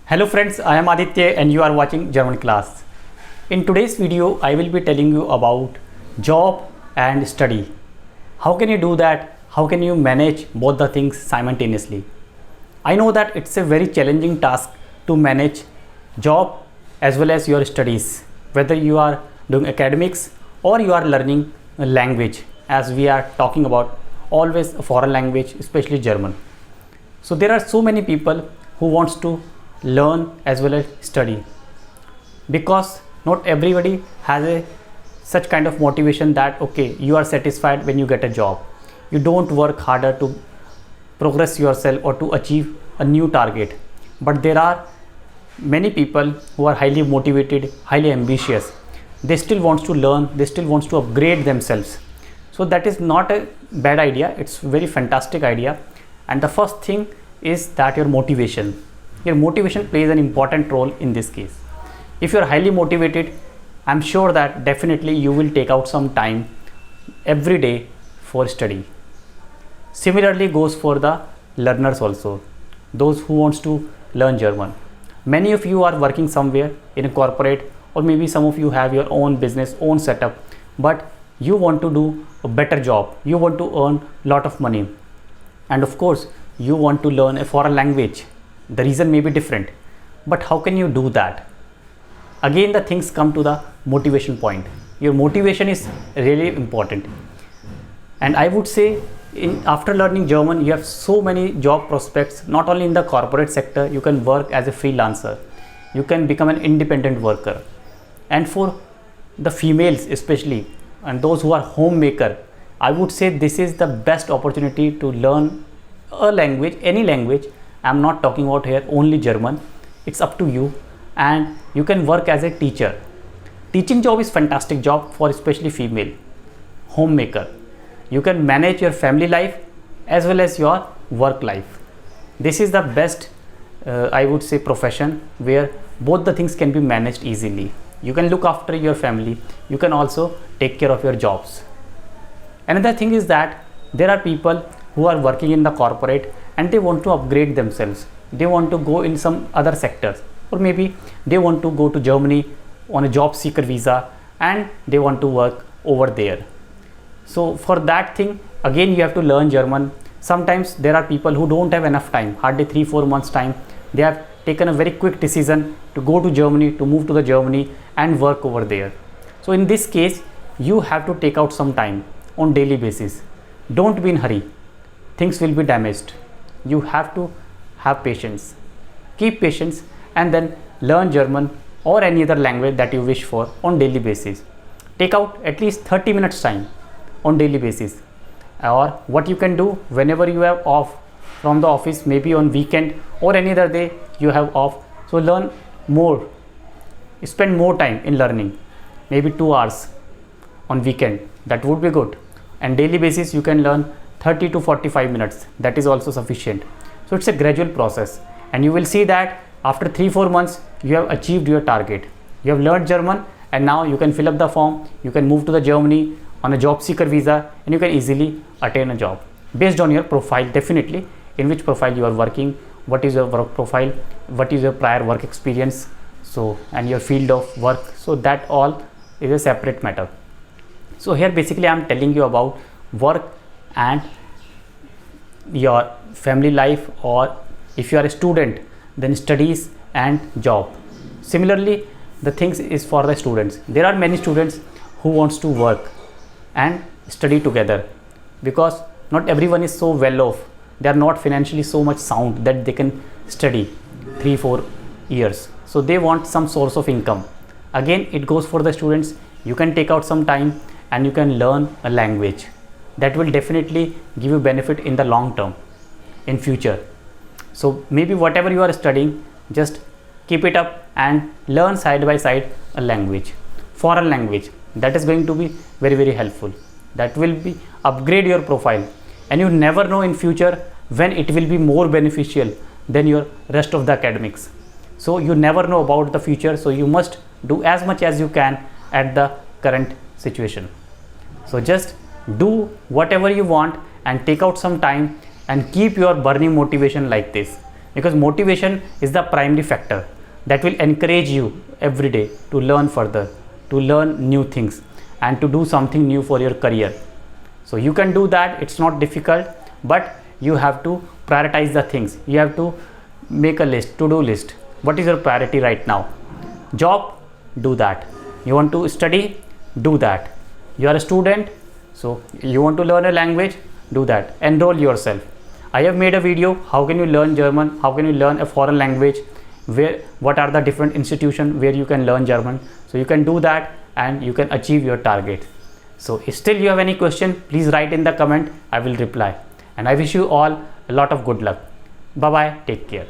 Hello friends, I am Aditya and you are watching German class. In today's video, I will be telling you about job and study. How can you do that? How can you manage both the things simultaneously? I know that it's a very challenging task to manage job as well as your studies, whether you are doing academics or you are learning a language, as we are talking about always a foreign language, especially German. So there are so many people who wants to learn as well as study, because not everybody has a such kind of motivation that okay, you are satisfied when you get a job, you don't work harder to progress yourself or to achieve a new target. But there are many people who are highly motivated, highly ambitious, they still wants to learn, they still wants to upgrade themselves. So that is not a bad idea, it's very fantastic idea. And the first thing is that your motivation plays an important role in this case. If you are highly motivated, I'm sure that definitely you will take out some time every day for study. Similarly goes for the learners also, those who wants to learn German. Many of you are working somewhere in a corporate, or maybe some of you have your own business, own setup, but you want to do a better job, you want to earn lot of money, and of course you want to learn a foreign language. The reason may be different, but how can you do that? Again, the things come to the motivation point. Your motivation is really important. And I would say after learning German, you have so many job prospects, not only in the corporate sector, you can work as a freelancer, you can become an independent worker. And for the females especially, and those who are homemaker, I would say this is the best opportunity to learn a language, any language. I'm not talking about here only German, it's up to you. And you can work as a teacher. Teaching job is fantastic job for especially female homemaker. You can manage your family life as well as your work life. This is the best I would say profession where both the things can be managed easily. You can look after your family, you can also take care of your jobs. Another thing is that there are people who are working in the corporate and they want to upgrade themselves, they want to go in some other sectors, or maybe they want to go to Germany on a job seeker visa and they want to work over there. So for that thing, again you have to learn German. Sometimes there are people who don't have enough time, hardly 3-4 months time, they have taken a very quick decision to go to Germany, to move to the Germany and work over there. So in this case, you have to take out some time on daily basis. Don't be in hurry, things will be damaged. You have to have patience, keep patience, and then learn German or any other language that you wish for on daily basis. Take out at least 30 minutes time on daily basis. Or what you can do, whenever you have off from the office, maybe on weekend or any other day you have off, so learn more, spend more time in learning, maybe 2 hours on weekend, that would be good. And daily basis you can learn 30 to 45 minutes, that is also sufficient. So it's a gradual process, and you will see that after 3-4 months you have achieved your target. You have learned German and now you can fill up the form, you can move to the Germany on a job seeker visa, and you can easily attain a job based on your profile, definitely in which profile you are working, what is your work profile, what is your prior work experience, so and your field of work. So that all is a separate matter. So here basically I am telling you about work and your family life, or if you are a student then studies and job. Similarly the things is for the students. There are many students who wants to work and study together, because not everyone is so well off, they are not financially so much sound that they can study 3-4 years, so they want some source of income. Again it goes for the students, you can take out some time and you can learn a language that will definitely give you benefit in the long term, in future. So maybe whatever you are studying, just keep it up and learn side by side a language, foreign language. That is going to be very helpful, that will be upgrade your profile, and you never know in future when it will be more beneficial than your rest of the academics. So you never know about the future, so you must do as much as you can at the current situation. So just do whatever you want and take out some time and keep your burning motivation like this. because motivation is the primary factor that will encourage you every day to learn further, to learn new things, and to do something new for your career. So you can do that. It's not difficult, but you have to prioritize the things. You have to make a list, to-do list. What is your priority right now? Job, do that. You want to study, do that. You are a student, so you want to learn a language, do that. Enroll yourself. I have made a video, how can you learn German, how can you learn a foreign language, what are the different institutions where you can learn German. So you can do that and you can achieve your target. So if still you have any question, please write in the comment, I will reply. And I wish you all a lot of good luck. Bye bye, take care.